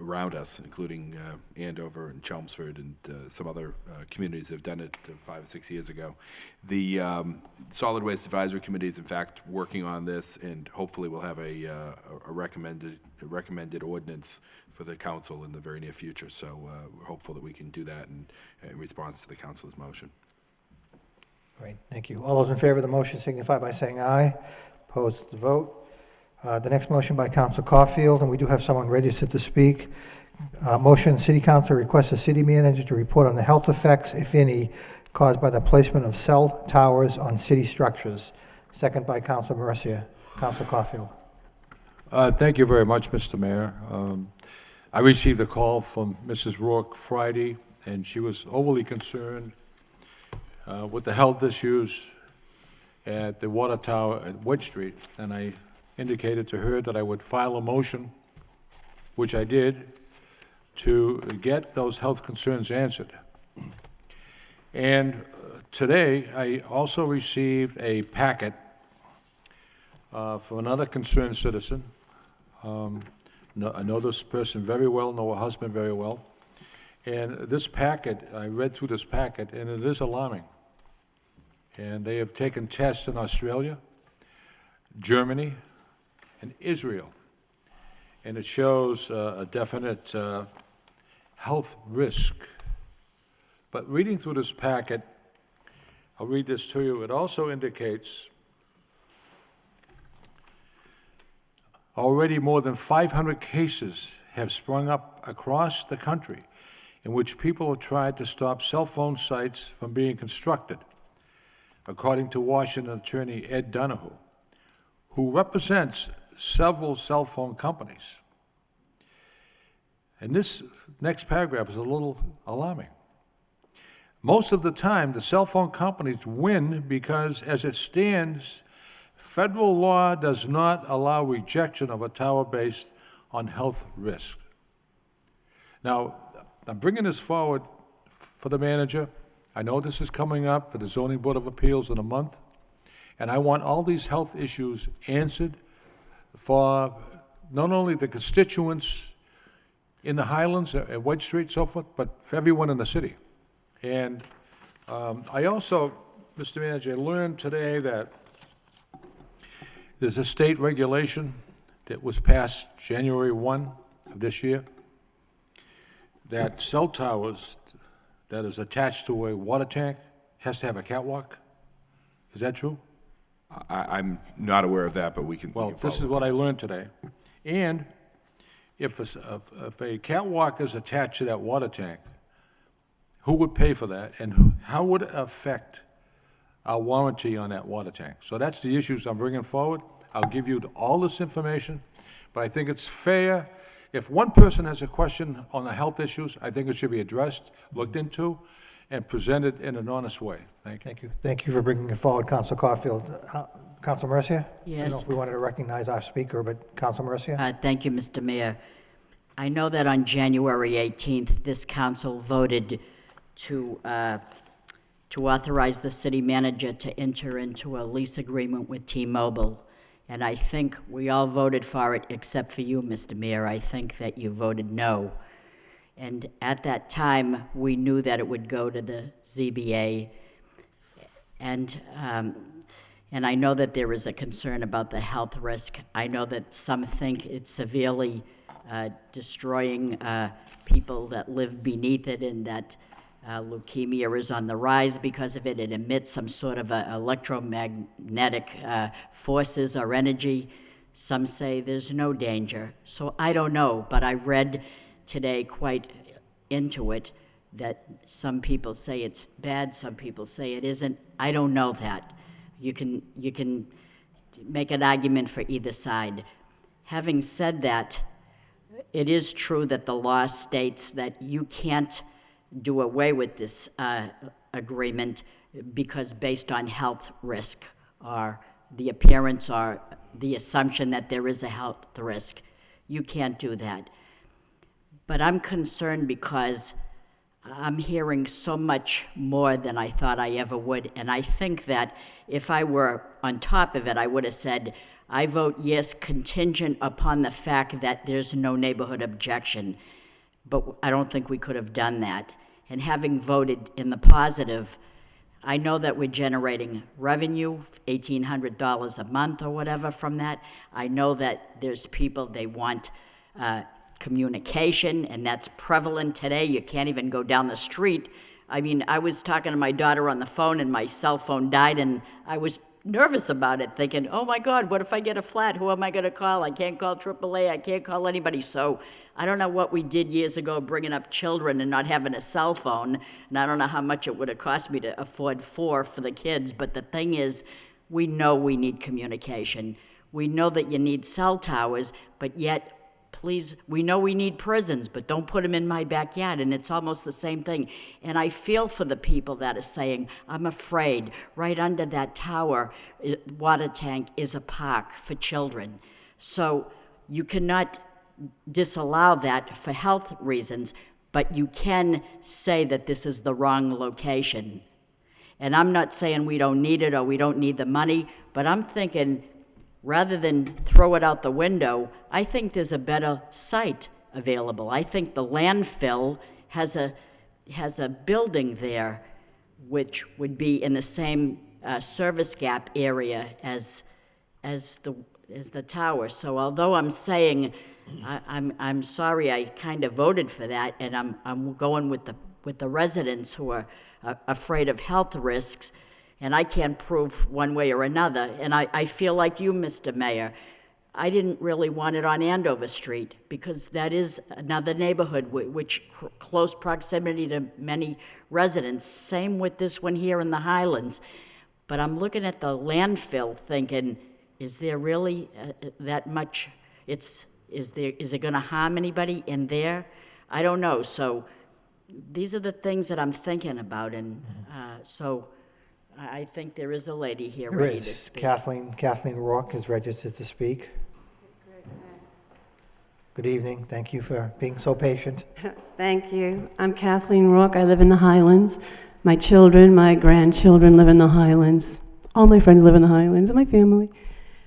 around us, including Andover and Chelmsford and some other communities that have done it 5 or 6 years ago. The Solid Waste Advisory Committee is in fact working on this, and hopefully we'll have a recommended ordinance for the council in the very near future. So we're hopeful that we can do that in response to the council's motion. Great, thank you. All those in favor of the motion signify by saying aye. Opposed to the vote. The next motion by Councilor Caulfield, and we do have someone registered to speak. Motion, City Council requests the city manager to report on the health effects, if any, caused by the placement of cell towers on city structures. Second by Councilor Mercia. Councilor Caulfield. Thank you very much, Mr. Mayor. I received a call from Mrs. Rourke Friday, and she was overly concerned with the health issues at the water tower at Wedge Street, and I indicated to her that I would file a motion, which I did, to get those health concerns answered. And today, I also received a packet from another concerned citizen. I know this person very well, know her husband very well. And this packet, I read through this packet, and it is alarming. And they have taken tests in Australia, Germany, and Israel. And it shows a definite health risk. But reading through this packet, I'll read this to you. It also indicates already more than 500 cases have sprung up across the country in which people have tried to stop cell phone sites from being constructed, according to Washington Attorney Ed Donohue, who represents several cell phone companies. And this next paragraph is a little alarming. Most of the time, the cell phone companies win because, as it stands, federal law does not allow rejection of a tower based on health risk. Now, I'm bringing this forward for the manager. I know this is coming up for the Zoning Board of Appeals in a month, and I want all these health issues answered for not only the constituents in the Highlands, at Wedge Street, so forth, but for everyone in the city. And I also, Mr. Manager, learned today that there's a state regulation that was passed January 1 of this year, that cell towers that is attached to a water tank has to have a catwalk. Is that true? I'm not aware of that, but we can. Well, this is what I learned today. And if a catwalk is attached to that water tank, who would pay for that, and how would it affect our warranty on that water tank? So that's the issues I'm bringing forward. I'll give you all this information, but I think it's fair. If one person has a question on the health issues, I think it should be addressed, looked into, and presented in an honest way. Thank you. Thank you. Thank you for bringing it forward, Councilor Caulfield. Councilor Mercia? I don't know Yes. if we wanted to recognize our speaker, but Councilor Mercia? Thank you, Mr. Mayor. I know that on January 18th, this council voted to authorize the city manager to enter into a lease agreement with T-Mobile. And I think we all voted for it except for you, Mr. Mayor. I think that you voted no. And at that time, we knew that it would go to the ZBA. And I know that there is a concern about the health risk. I know that some think it's severely destroying people that live beneath it, and that Leukemia is on the rise because of it. It emits some sort of electromagnetic forces or energy. Some say there's no danger. So I don't know, but I read today quite into it that some people say it's bad, some people say it isn't. I don't know that. You can make an argument for either side. Having said that, it is true that the law states that you can't do away with this agreement because based on health risk or the appearance or the assumption that there is a health risk. You can't do that. But I'm concerned because I'm hearing so much more than I thought I ever would, and I think that if I were on top of it, I would have said, I vote yes contingent upon the fact that there's no neighborhood objection, but I don't think we could have done that. And having voted in the positive, I know that we're generating revenue, $1,800 a month or whatever from that. I know that there's people, they want communication, and that's prevalent today. You can't even go down the street. I mean, I was talking to my daughter on the phone, and my cell phone died, and I was nervous about it, thinking, oh my God, what if I get a flat? Who am I going to call? I can't call AAA. I can't call anybody. So I don't know what we did years ago bringing up children and not having a cell phone, and I don't know how much it would have cost me to afford 4 for the kids, but the thing is, we know we need communication. We know that you need cell towers, but yet, please, we know we need prisons, but don't put them in my backyard, and it's almost the same thing. And I feel for the people that are saying, I'm afraid, right under that tower, water tank is a park for children. So you cannot disallow that for health reasons, but you can say that this is the wrong location. And I'm not saying we don't need it or we don't need the money, but I'm thinking, rather than throw it out the window, I think there's a better site available. I think the landfill has a building there which would be in the same service gap area as the tower. So although I'm saying I'm sorry I kind of voted for that, and I'm going with the residents who are afraid of health risks, and I can't prove one way or another. And I feel like you, Mr. Mayor. I didn't really want it on Andover Street because that is another neighborhood which close proximity to many residents. Same with this one here in the Highlands. But I'm looking at the landfill thinking, is there really that much, is it gonna harm anybody in there? I don't know. So these are the things that I'm thinking about, and so I think there is a lady here ready to speak. Kathleen Rourke is registered to speak. Good evening. Thank you for being so patient. Thank you. I'm Kathleen Rourke. I live in the Highlands. My children, my grandchildren live in the Highlands. All my friends live in the Highlands, and my family.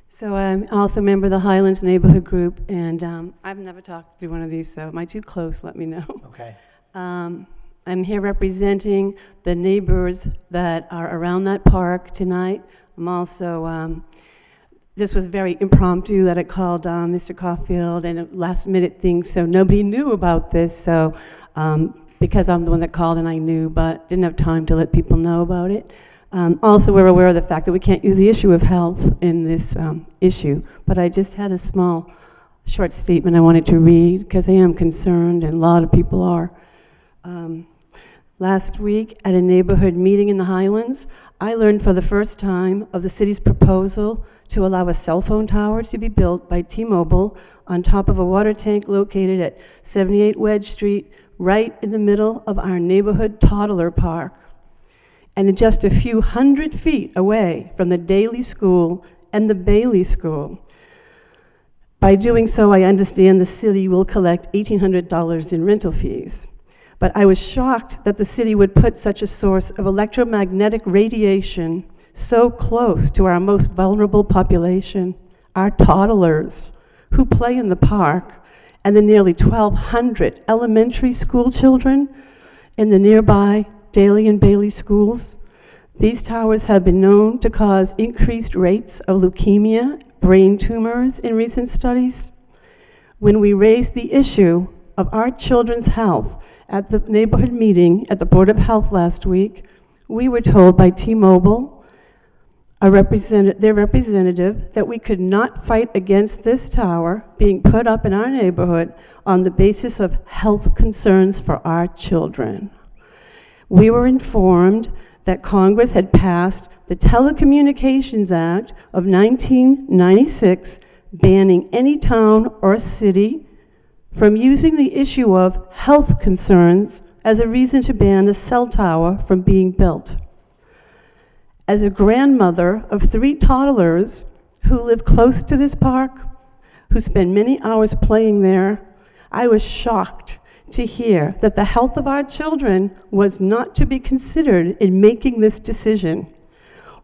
So I'm also a member of the Highlands Neighborhood Group, and I've never talked through one of these, so am I too close? Let me know. Okay. I'm here representing the neighbors that are around that park tonight. I'm also, this was very impromptu that I called Mr. Caulfield, and a last minute thing, so nobody knew about this, so because I'm the one that called and I knew, but didn't have time to let people know about it. Also, we're aware of the fact that we can't use the issue of health in this issue, but I just had a small, short statement I wanted to read because I am concerned, and a lot of people are. Last week at a neighborhood meeting in the Highlands, I learned for the first time of the city's proposal to allow a cell phone tower to be built by T-Mobile on top of a water tank located at 78 Wedge Street, right in the middle of our neighborhood toddler park, and just a few 100 feet away from the Daly School and the Bailey School. By doing so, I understand the city will collect $1,800 in rental fees. But I was shocked that the city would put such a source of electromagnetic radiation so close to our most vulnerable population, our toddlers who play in the park, and the nearly 1,200 elementary school children in the nearby Daly and Bailey schools. These towers have been known to cause increased rates of leukemia, brain tumors in recent studies. When we raised the issue of our children's health at the neighborhood meeting at the Board of Health last week, we were told by T-Mobile, their representative, that we could not fight against this tower being put up in our neighborhood on the basis of health concerns for our children. We were informed that Congress had passed the Telecommunications Act of 1996, banning any town or city from using the issue of health concerns as a reason to ban a cell tower from being built. As a grandmother of 3 toddlers who live close to this park, who spend many hours playing there, I was shocked to hear that the health of our children was not to be considered in making this decision.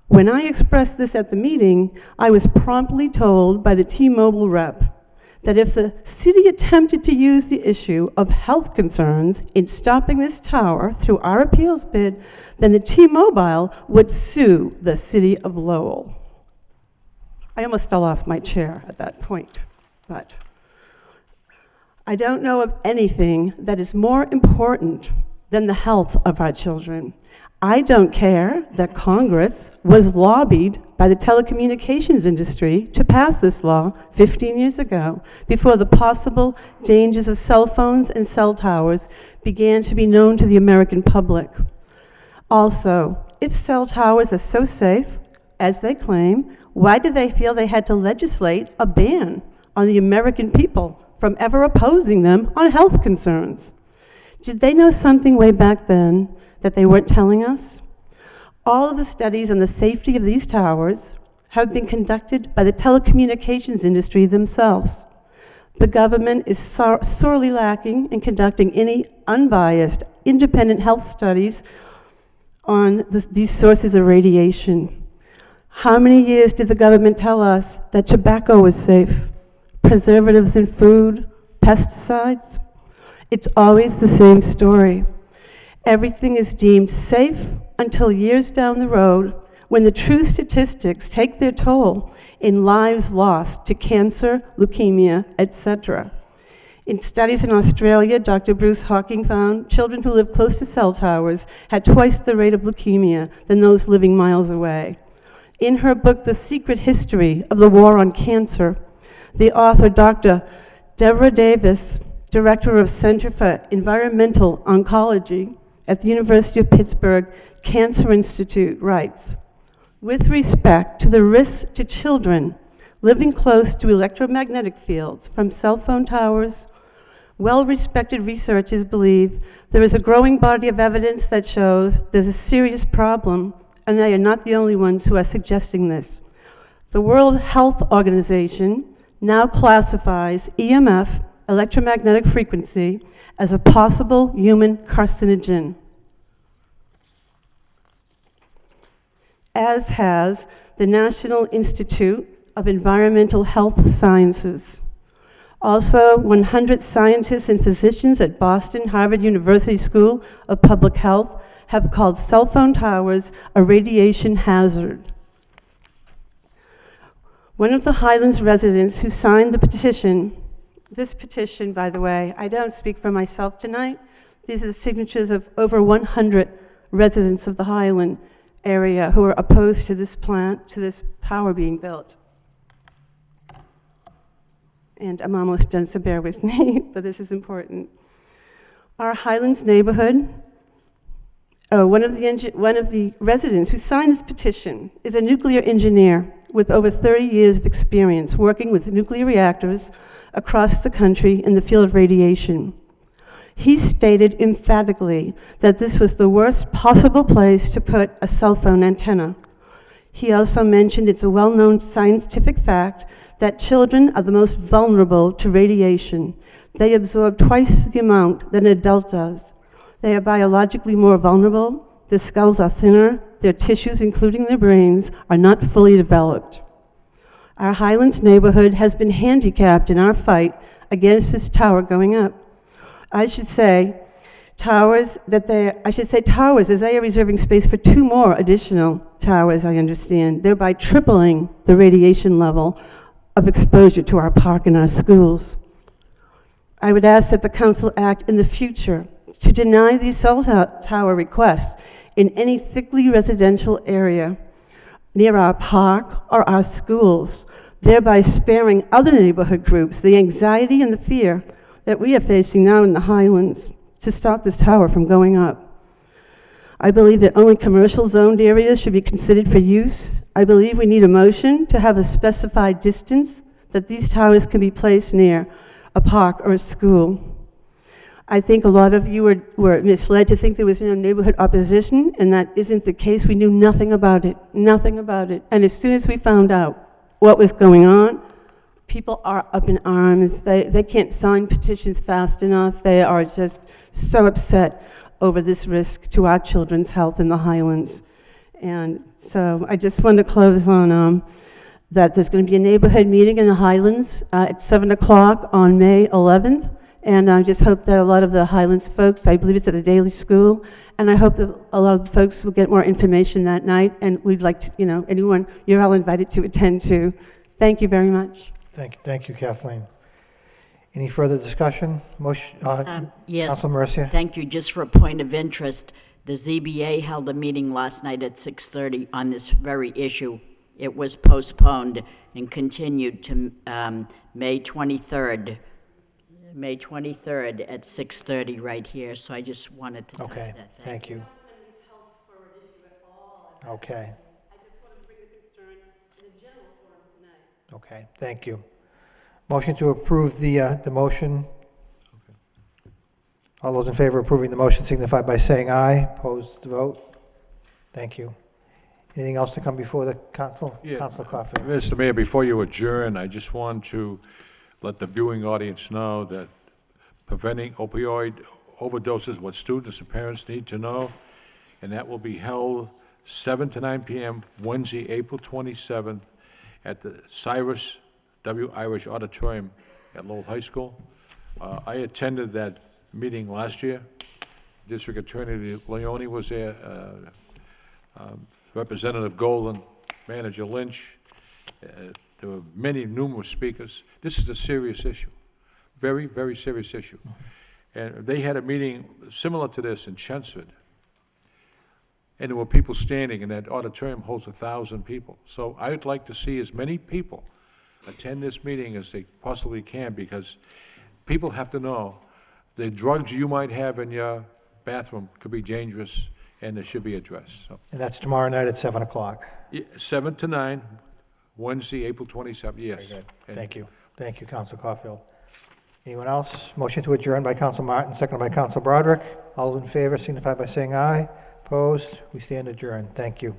When I expressed this at the meeting, I was promptly told by the T-Mobile rep that if the city attempted to use the issue of health concerns in stopping this tower through our appeals bid, then the T-Mobile would sue the city of Lowell. I almost fell off my chair at that point, but I don't know of anything that is more important than the health of our children. I don't care that Congress was lobbied by the telecommunications industry to pass this law 15 years ago, before the possible dangers of cell phones and cell towers began to be known to the American public. Also, if cell towers are so safe, as they claim, why do they feel they had to legislate a ban on the American people from ever opposing them on health concerns? Did they know something way back then that they weren't telling us? All of the studies on the safety of these towers have been conducted by the telecommunications industry themselves. The government is sorely lacking in conducting any unbiased, independent health studies on these sources of radiation. How many years did the government tell us that tobacco was safe? Preservatives in food, pesticides? It's always the same story. Everything is deemed safe until years down the road, when the true statistics take their toll in lives lost to cancer, leukemia, etc. In studies in Australia, Dr. Bruce Hawking found children who live close to cell towers had twice the rate of leukemia than those living miles away. In her book, The Secret History of the War on Cancer, the author, Dr. Deborah Davis, director of Center for Environmental Oncology at the University of Pittsburgh Cancer Institute, writes, with respect to the risks to children living close to electromagnetic fields from cell phone towers, well-respected researchers believe there is a growing body of evidence that shows there's a serious problem, and they are not the only ones who are suggesting this. The World Health Organization now classifies EMF, electromagnetic frequency, as a possible human carcinogen, as has the National Institute of Environmental Health Sciences. Also, 100 scientists and physicians at Boston Harvard University School of Public Health have called cell phone towers a radiation hazard. One of the Highlands residents who signed the petition, this petition, by the way, I don't speak for myself tonight. These are the signatures of over 100 residents of the Highland area who are opposed to this plant, to this power being built. And I'm almost done, so bear with me, but this is important. Our Highlands neighborhood, one of the residents who signed this petition is a nuclear engineer with over 30 years of experience working with nuclear reactors across the country in the field of radiation. He stated emphatically that this was the worst possible place to put a cell phone antenna. He also mentioned it's a well-known scientific fact that children are the most vulnerable to radiation. They absorb twice the amount that an adult does. They are biologically more vulnerable, their skulls are thinner, their tissues, including their brains, are not fully developed. Our Highlands neighborhood has been handicapped in our fight against this tower going up. I should say towers, as they are reserving space for 2 more additional towers, I understand, thereby tripling the radiation level of exposure to our park and our schools. I would ask that the council act in the future to deny these cell tower requests in any thickly residential area near our park or our schools, thereby sparing other neighborhood groups the anxiety and the fear that we are facing now in the Highlands to stop this tower from going up. I believe that only commercial zoned areas should be considered for use. I believe we need a motion to have a specified distance that these towers can be placed near a park or a school. I think a lot of you were misled to think there was no neighborhood opposition, and that isn't the case. We knew nothing about it, nothing about it. And as soon as we found out what was going on, people are up in arms. They can't sign petitions fast enough. They are just so upset over this risk to our children's health in the Highlands. And so I just want to close on that there's going to be a neighborhood meeting in the Highlands at 7 o'clock on May 11th. And I just hope that a lot of the Highlands folks, I believe it's at the Daily School, and I hope that a lot of the folks will get more information that night. And we'd like to, anyone, you're all invited to attend too. Thank you very much. Thank you, Kathleen. Any further discussion? Motion, Yes. Council Mercia? Thank you. Just for a point of interest, the ZBA held a meeting last night at 6:30 on this very issue. It was postponed and continued to May 23rd. May 23rd at 6:30 right here, so I just wanted to tell you Okay, that. thank you. Okay. Okay, thank you. Motion to approve the motion. All those in favor of approving the motion signify by saying aye. Opposed, vote. Thank you. Anything else to come before the council? Yeah. Councilor Caulfield. Mr. Mayor, before you adjourn, I just want to let the viewing audience know that preventing opioid overdoses, what students and parents need to know, and that will be held 7 to 9 p.m. Wednesday, April 27th at the Cyrus W. Irish Auditorium at Lowell High School. I attended that meeting last year. District Attorney Leone was there, Representative Golden, Manager Lynch. There were numerous speakers. This is a serious issue, very, very serious issue. And they had a meeting similar to this in Chelmsford. And there were people standing, and that auditorium holds 1,000 people. So I'd like to see as many people attend this meeting as they possibly can, because people have to know the drugs you might have in your bathroom could be dangerous, and they should be addressed. So, And that's tomorrow night at 7 o'clock. 7 to 9, Wednesday, April 27th, yes. Very good. Thank you. Thank you, Councilor Caulfield. Anyone else? Motion to adjourn by Councilor Martin, seconded by Councilor Broderick. All those in favor signify by saying aye. Opposed? We stand adjourned. Thank you.